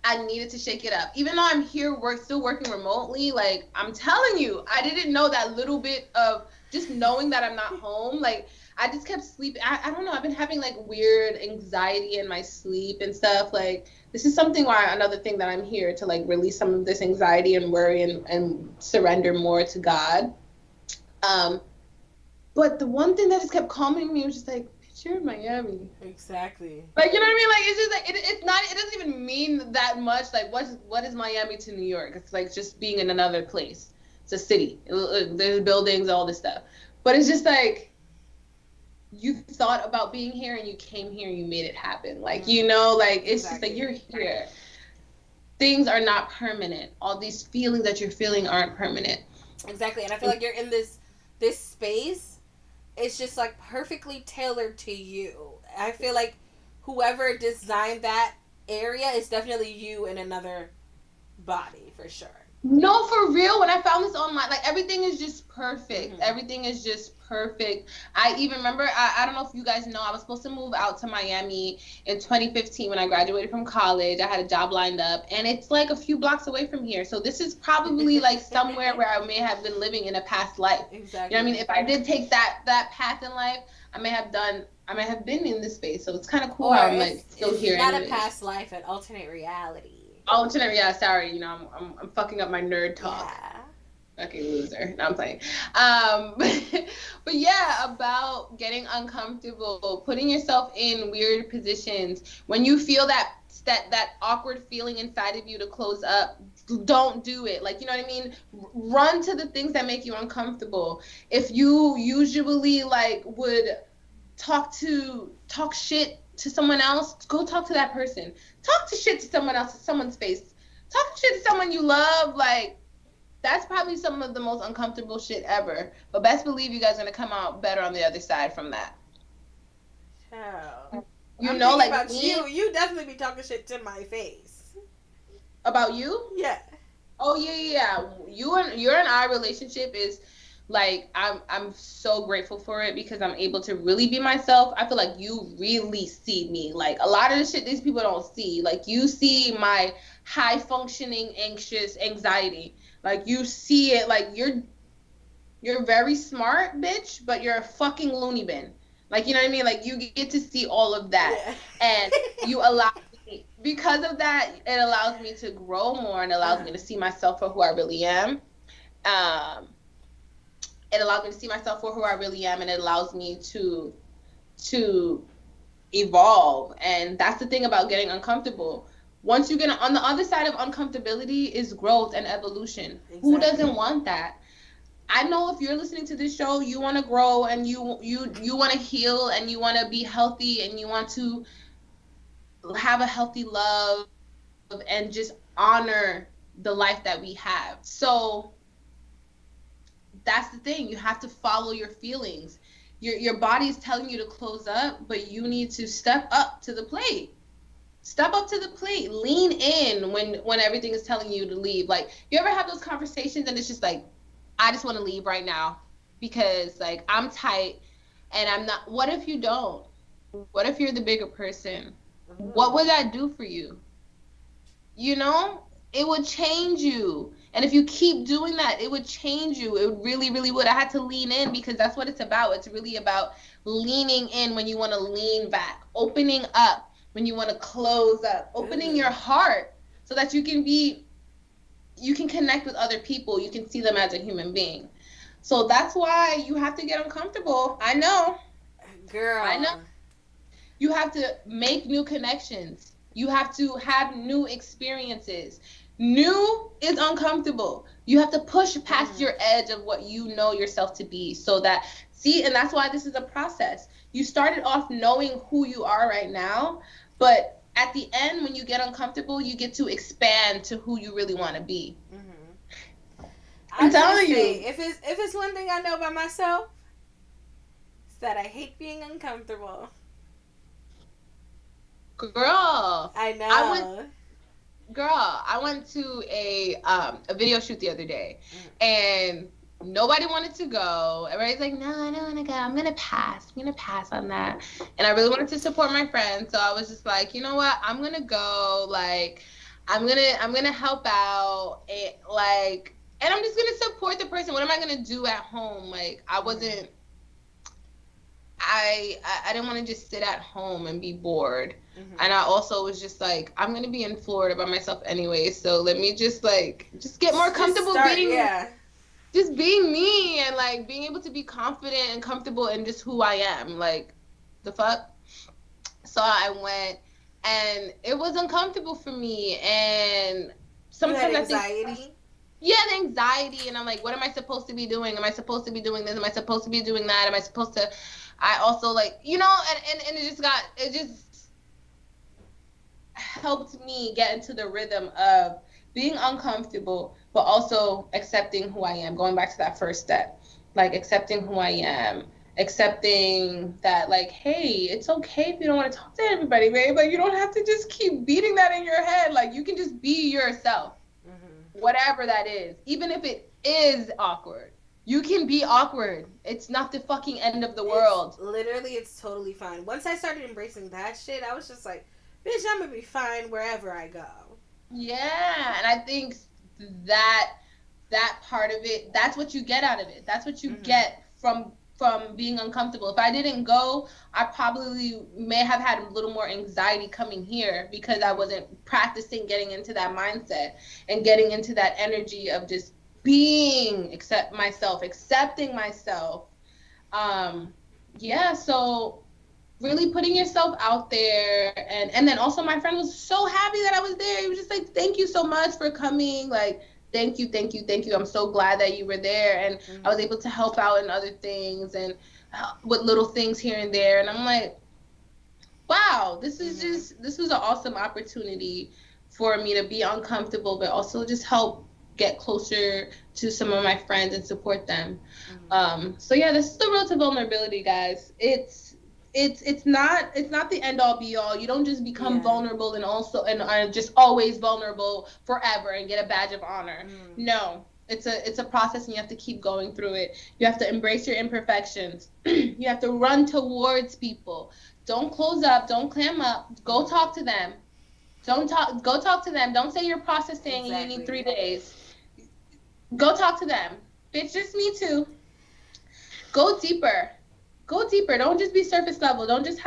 I needed to shake it up. Even though I'm here still working remotely, like, I'm telling you, I didn't know that little bit of just knowing that I'm not home. Like, I just kept sleeping. I don't know. I've been having, like, weird anxiety in my sleep and stuff. Like, this is something another thing that I'm here to, like, release some of this anxiety and worry and surrender more to God. But the one thing that just kept calming me was just like, you're in Miami. Exactly. Like, you know what I mean? Like, it's just like, it's not, it doesn't even mean that much. Like, what is Miami to New York? It's like just being in another place. It's a city. There's buildings, all this stuff. But it's just like, you thought about being here and you came here and you made it happen. Like, you know, like, it's just like, you're here. Things are not permanent. All these feelings that you're feeling aren't permanent. Exactly. And I feel like you're in this space. It's just, like, perfectly tailored to you. I feel like whoever designed that area is definitely you in another body, for sure. No, for real. When I found this online, like, everything is just perfect. Mm-hmm. Everything is just perfect. I even remember, I don't know if you guys know, I was supposed to move out to Miami in 2015 when I graduated from college. I had a job lined up, and it's like a few blocks away from here. So this is probably like somewhere where I may have been living in a past life. Exactly. You know what I mean? If I did take that path in life, I may have been in this space. So it's kind of cool Or how I'm like still it's here. not anyways. a past life, an alternate reality. Alternate, yeah, sorry, you know, I'm fucking up my nerd talk. Yeah. Fucking loser. No, I'm playing. But yeah, about getting uncomfortable, putting yourself in weird positions. When you feel that awkward feeling inside of you to close up, don't do it. Like, you know what I mean? Run to the things that make you uncomfortable. If you usually like would talk shit to someone else, go talk to that person. Talk to shit to someone else, to someone's face. Talk shit to someone you love, like, that's probably some of the most uncomfortable shit ever. But best believe you guys are gonna come out better on the other side from that. Hell. You I'm know, like about me, you definitely be talking shit to my face. about you? Yeah. Oh yeah. Your and I relationship is like I'm so grateful for it because I'm able to really be myself. I feel like you really see me. Like a lot of the shit these people don't see. Like you see my high functioning anxious anxiety. Like you see it. Like you're very smart, bitch, but you're a fucking loony bin. Like, you know what I mean? Like you get to see all of that. Yeah. And you allow me, because of that, it allows me to grow more and allows me to see myself for who I really am. It allows me to see myself for who I really am, and it allows me to evolve. And that's the thing about getting uncomfortable. Once you get on the other side of uncomfortability is growth and evolution. Exactly. Who doesn't want that? I know if you're listening to this show, you want to grow and you want to heal and you want to be healthy and you want to have a healthy love and just honor the life that we have. So that's the thing. You have to follow your feelings. Your body is telling you to close up, but you need to step up to the plate. Step up to the plate. Lean in when everything is telling you to leave. Like, you ever have those conversations and it's just like, I just want to leave right now because, like, I'm tight and I'm not. What if you don't? What if you're the bigger person? What would that do for you? You know? It would change you. And if you keep doing that, it would change you. It really, really would. I had to lean in because that's what it's about. It's really about leaning in when you want to lean back, opening up when you want to close up, opening your heart so that you can connect with other people. You can see them as a human being. So that's why you have to get uncomfortable. I know. Girl. I know. You have to make new connections. You have to have new experiences. New is uncomfortable. You have to push past your edge of what you know yourself to be so that, and that's why this is a process. You started off knowing who you are right now, but at the end, when you get uncomfortable, you get to expand to who you really want to be. Mm-hmm. I'm telling you. If it's one thing I know about myself, it's that I hate being uncomfortable. Girl. I know. I went to a video shoot the other day, and nobody wanted to go. Everybody's like, no, I don't want to go. I'm gonna pass on that. And I really wanted to support my friends, so I was just like, you know what? I'm gonna go. Like, I'm gonna help out. And I'm just gonna support the person. What am I gonna do at home? Like, I wasn't. I didn't want to just sit at home and be bored. Mm-hmm. And I also was just like, I'm going to be in Florida by myself anyway, so let me just get more comfortable just being me and, like, being able to be confident and comfortable in just who I am. Like, the fuck? So I went, and it was uncomfortable for me, and sometimes anxiety? The anxiety, and I'm like, what am I supposed to be doing? Am I supposed to be doing this? Am I supposed to be doing that? Am I supposed to... I also, like, you know, and it just helped me get into the rhythm of being uncomfortable, but also accepting who I am, going back to that first step, like, accepting who I am, accepting that, like, hey, it's okay if you don't want to talk to everybody, babe. Like, you don't have to just keep beating that in your head. Like, you can just be yourself, whatever that is, even if it is awkward. You can be awkward. It's not the fucking end of the world. It's totally fine. Once I started embracing that shit, I was just like, bitch, I'm gonna be fine wherever I go. Yeah, and I think that part of it, that's what you get out of it. That's what you get from being uncomfortable. If I didn't go, I probably may have had a little more anxiety coming here because I wasn't practicing getting into that mindset and getting into that energy of just accepting myself. Yeah, so really putting yourself out there, and then also my friend was so happy that I was there. He was just like, thank you so much for coming, like, thank you. I'm so glad that you were there, and I was able to help out in other things and with little things here and there, and I'm like, wow, this was an awesome opportunity for me to be uncomfortable, but also just help get closer to some of my friends and support them. So yeah, this is the road to vulnerability, guys. It's not the end all be all. You don't just become vulnerable and are just always vulnerable forever and get a badge of honor. No, it's a process, and you have to keep going through it. You have to embrace your imperfections. You have to run towards people. Don't close up. Don't clam up. Go talk to them. Go talk to them. Don't say you're processing and you need 3 days. Go talk to them. Bitch, just me too. Go deeper. Don't just be surface level. Don't just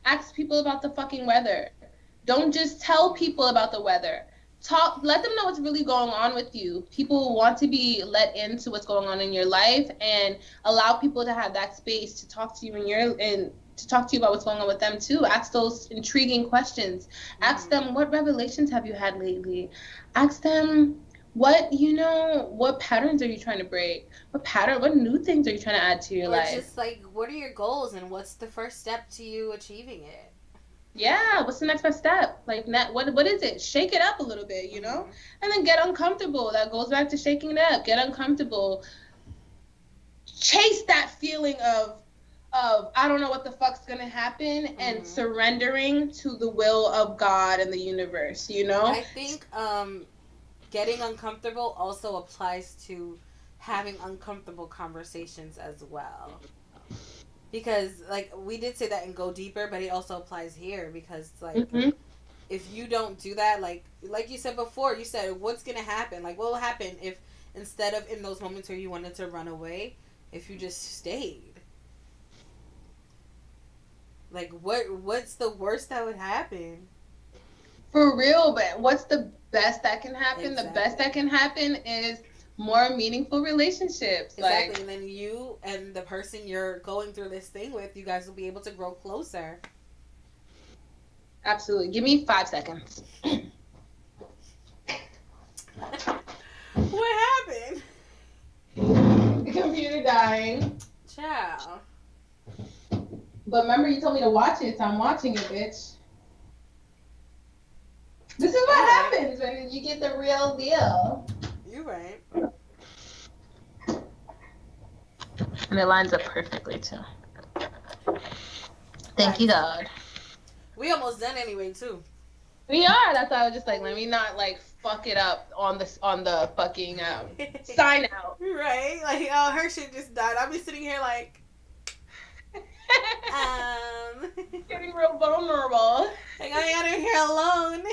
ask people about the fucking weather. Don't just tell people about the weather. Let them know what's really going on with you. People want to be let into what's going on in your life, and allow people to have that space to talk to you to talk to you about what's going on with them too. Ask those intriguing questions. Ask them, what revelations have you had lately? Ask them, what patterns are you trying to break? What new things are you trying to add to your life? Just like, what are your goals and what's the first step to you achieving it? Yeah, what's the next best step? Like, what is it? Shake it up a little bit, and then get uncomfortable. That goes back to shaking it up. Get uncomfortable. Chase that feeling of I don't know what the fuck's gonna happen, and surrendering to the will of God and the universe. I think getting uncomfortable also applies to having uncomfortable conversations as well. Because, like, we did say that and go deeper, but it also applies here because, like, if you don't do that, like you said before, you said, what's going to happen? Like, what will happen if, instead of in those moments where you wanted to run away, if you just stayed? Like, what's the worst that would happen? For real, but what's the best that can happen? Exactly. The best that can happen is more meaningful relationships. Exactly. And then you and the person you're going through this thing with, you guys will be able to grow closer. Absolutely. Give me 5 seconds. What happened? The computer dying. Ciao. But remember, you told me to watch it, so I'm watching it, bitch. This is what happens when you get the real deal. You're right. And it lines up perfectly, too. Thank you, God. We almost done anyway, too. We are. That's why I was just like, let me not, like, fuck it up on the fucking sign out. Right? Like, oh, her shit just died. I'll be sitting here like, getting real vulnerable. like, I got her here alone.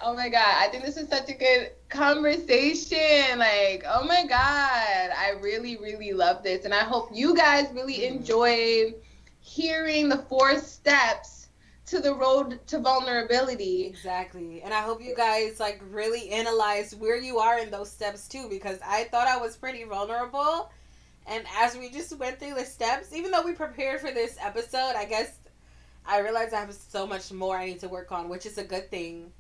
Oh my God, I think this is such a good conversation. Like, oh my God, I really, really love this. And I hope you guys really enjoyed hearing the 4 steps to the road to vulnerability. Exactly. And I hope you guys, like, really analyze where you are in those steps too, because I thought I was pretty vulnerable. And as we just went through the steps, even though we prepared for this episode, I guess I realized I have so much more I need to work on, which is a good thing.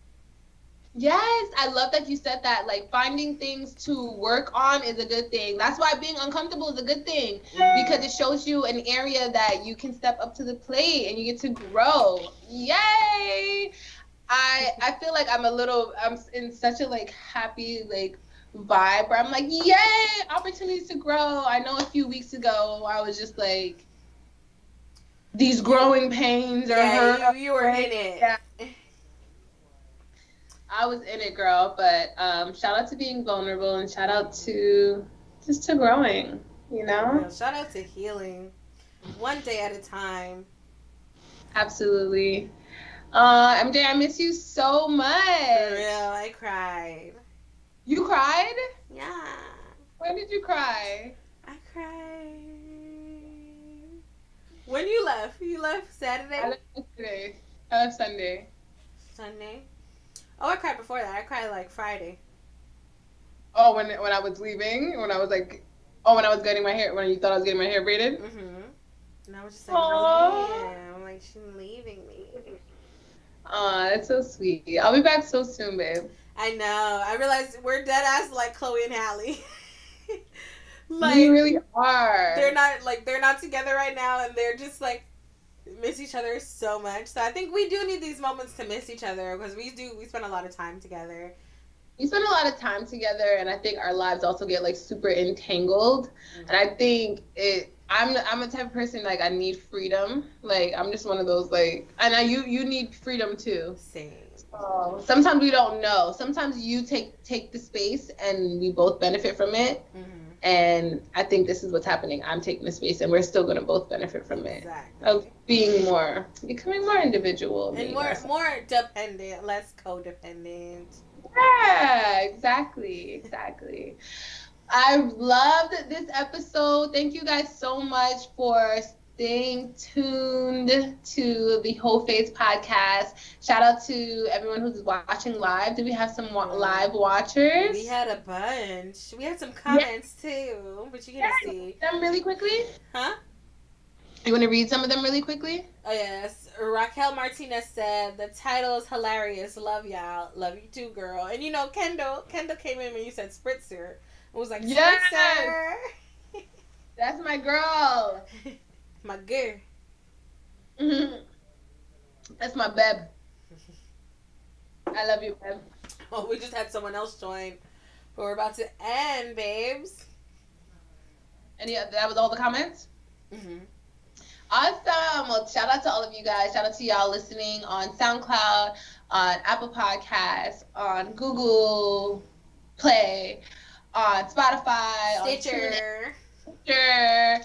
Yes, I love that you said that. Like, finding things to work on is a good thing. That's why being uncomfortable is a good thing, because it shows you an area that you can step up to the plate and you get to grow. Yay! I feel like I'm in such a, like, happy, like, vibe where I'm like, yay, opportunities to grow. I know a few weeks ago I was just like, these growing pains are hurt. You were in it. Yeah. I was in it, girl, but shout out to being vulnerable, and shout out to just to growing, you know? Shout out to healing. One day at a time. Absolutely. MJ, I miss you so much. For real, I cried. You cried? Yeah. When did you cry? I cried. When you left? You left Saturday? I left yesterday. I left Sunday. Sunday? Oh, I cried before that. I cried like Friday. Oh, when I was leaving, when I was like, oh, when I was getting my hair, when you thought I was getting my hair braided? Mm-hmm. And I was just like, Aww. damn, like she's leaving me. Aw, that's so sweet. I'll be back so soon, babe. I know. I realized we're dead ass like Chloe and Halle. Like, we really are. They're not together right now, and they're just like miss each other so much. So I think we do need these moments to miss each other because we spend a lot of time together. We spend a lot of time together, and I think our lives also get like super entangled. Mm-hmm. And I think I'm a type of person, like, I need freedom. Like, I'm just one of those, like, and you need freedom too. Same. So sometimes we don't know. Sometimes you take the space, and we both benefit from it. Mm-hmm. And I think this is what's happening. I'm taking the space, and we're still going to both benefit from it. Exactly. Of becoming more individual. And more dependent, less codependent. Yeah, exactly. I loved this episode. Thank you guys so much for staying tuned to the Whole Face podcast. Shout out to everyone who's watching live. Did we have some live watchers? We had a bunch. We had some comments too, but you get to see them really quickly. Huh? You want to read some of them really quickly? Oh, yes. Raquel Martinez said, the title is hilarious. Love y'all. Love you too, girl. And you know, Kendall came in when you said Spritzer. It was like, Spritzer. Yes! That's my girl. My girl. Mm-hmm. That's my beb. I love you, beb. Oh, we just had someone else join. But we're about to end, babes. That was all the comments? Mm-hmm. Awesome. Well, shout out to all of you guys. Shout out to y'all listening on SoundCloud, on Apple Podcasts, on Google Play, on Spotify, Stitcher. On Stitcher.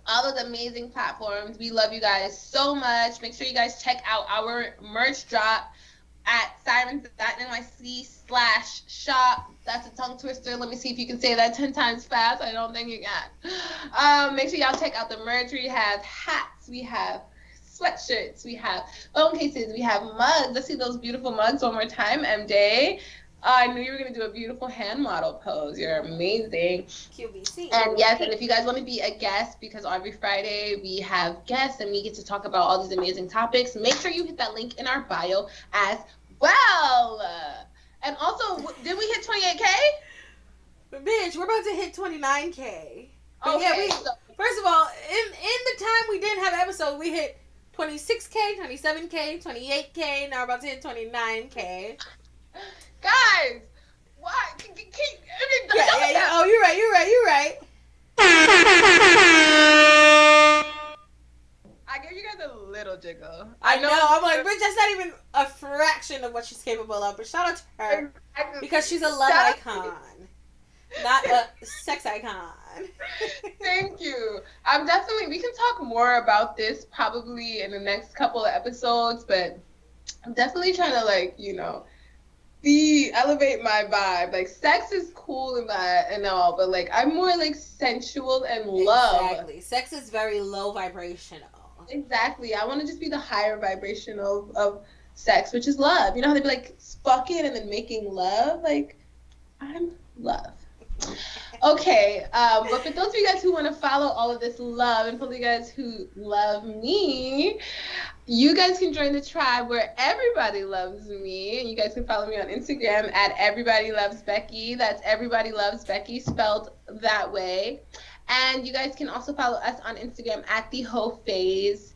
All those amazing platforms. We love you guys so much. Make sure you guys check out our merch drop at sirens.nyc/shop. That's a tongue twister. Let me see if you can say that 10 times fast. I don't think you can. Make sure y'all check out the merch. We have hats. We have sweatshirts. We have phone cases. We have mugs. Let's see those beautiful mugs one more time, MJ. I knew you were going to do a beautiful hand model pose. You're amazing. QVC. And yes, and if you guys want to be a guest, because every Friday we have guests and we get to talk about all these amazing topics, make sure you hit that link in our bio as well. And also, did we hit 28K? Bitch, we're about to hit 29K. But okay. Yeah, first of all, in the time we didn't have episodes, we hit 26K, 27K, 28K. Now we're about to hit 29K. Guys, why? Yeah. Oh, you're right. I gave you guys a little jiggle. I know. I'm like, bitch, that's not even a fraction of what she's capable of. But shout out to her because she's a love icon, not a sex icon. Thank you. We can talk more about this probably in the next couple of episodes, but I'm definitely trying to, like, you know, elevate my vibe. Like, sex is cool and all, but like, I'm more like sensual and love. Exactly. Sex is very low vibrational. Exactly. I want to just be the higher vibration of sex, which is love. You know how they be like fucking and then making love? Like, I'm love. Okay, but for those of you guys who want to follow all of this love, and for you guys who love me, you guys can join the tribe where everybody loves me. And you guys can follow me on Instagram at everybodylovesbecky. That's everybody loves Becky spelled that way. And you guys can also follow us on Instagram at the Whole Phase.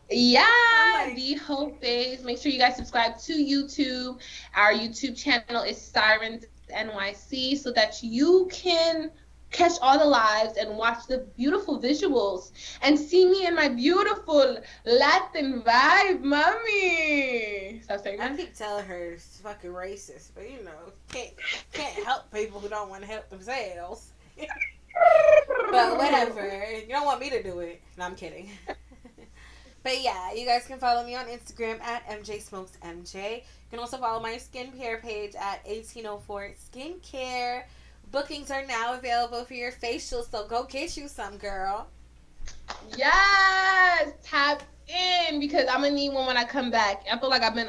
Yeah, the Whole Phase. Make sure you guys subscribe to YouTube. Our YouTube channel is Sirens NYC, so that you can catch all the lives and watch the beautiful visuals and see me in my beautiful Latin vibe, mommy. Stop saying that. I keep telling her it's fucking racist, but you know, can't help people who don't want to help themselves. But whatever. You don't want me to do it. No, I'm kidding. But yeah, you guys can follow me on Instagram at MJSmokesMJ. You can also follow my skincare page at 1804 Skincare. Bookings are now available for your facial, so go get you some, girl. Yes, tap in because I'm gonna need one when I come back. I feel like I've been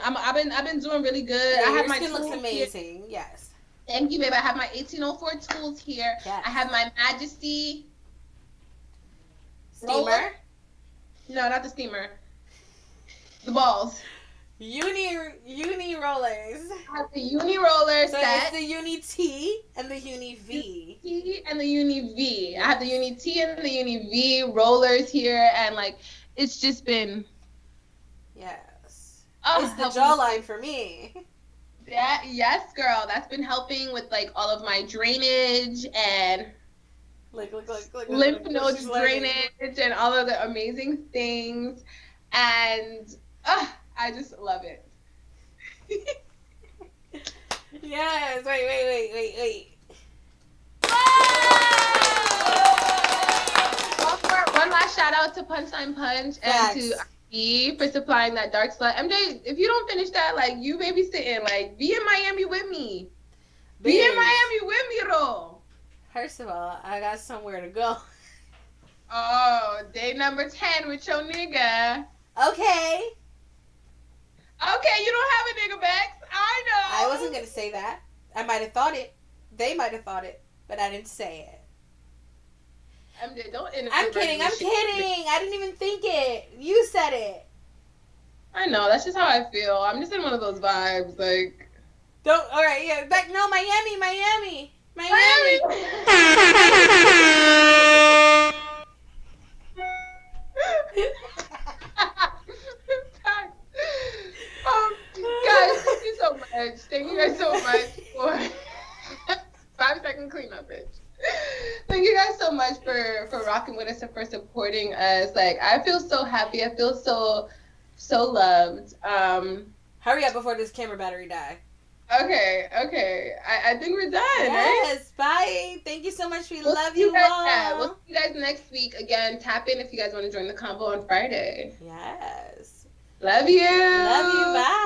doing really good. Yeah, I have your my skin looks tools amazing. Here. Yes. Thank you, babe. I have my 1804 tools here. Yes. I have my Majesty Steamer. roller. No, not the steamer. The balls. Uni rollers. I have the uni roller So set. it's the Uni T and the Uni V. T and the uni V. Yes. I have the uni T and the uni V rollers here, and like it's just been. Yes. Oh, It's the jawline for me. Yeah, yes, girl. That's been helping with like all of my drainage and Look, lymph node drainage and all of the amazing things. And I just love it. Yes. Wait. One last shout out to Punchline Punch and to RB for supplying that dark slut. MJ, if you don't finish that, like you babysitting, like be in Miami with me. Be in Miami with me, Ro. First of all, I got somewhere to go. Oh, day number 10 with your nigga. Okay. Okay, you don't have a nigga, Bex. I know. I wasn't gonna say that. I might have thought it. They might have thought it, but I didn't say it. MJ, don't I'm kidding. I didn't even think it. You said it. I know. That's just how I feel. I'm just in one of those vibes, like. Don't. All right. Yeah. Back. No. Miami. Guys, thank you so much. Thank you guys so much for 5-second cleanup, bitch. Thank you guys so much for rocking with us and for supporting us. Like, I feel so happy. I feel so loved. Hurry up before this camera battery die. Okay. I think we're done, yes, right? Bye. Thank you so much. We love you all. Yeah, we'll see you guys next week. Again, tap in if you guys want to join the combo on Friday. Yes. Love you. Love you. Bye.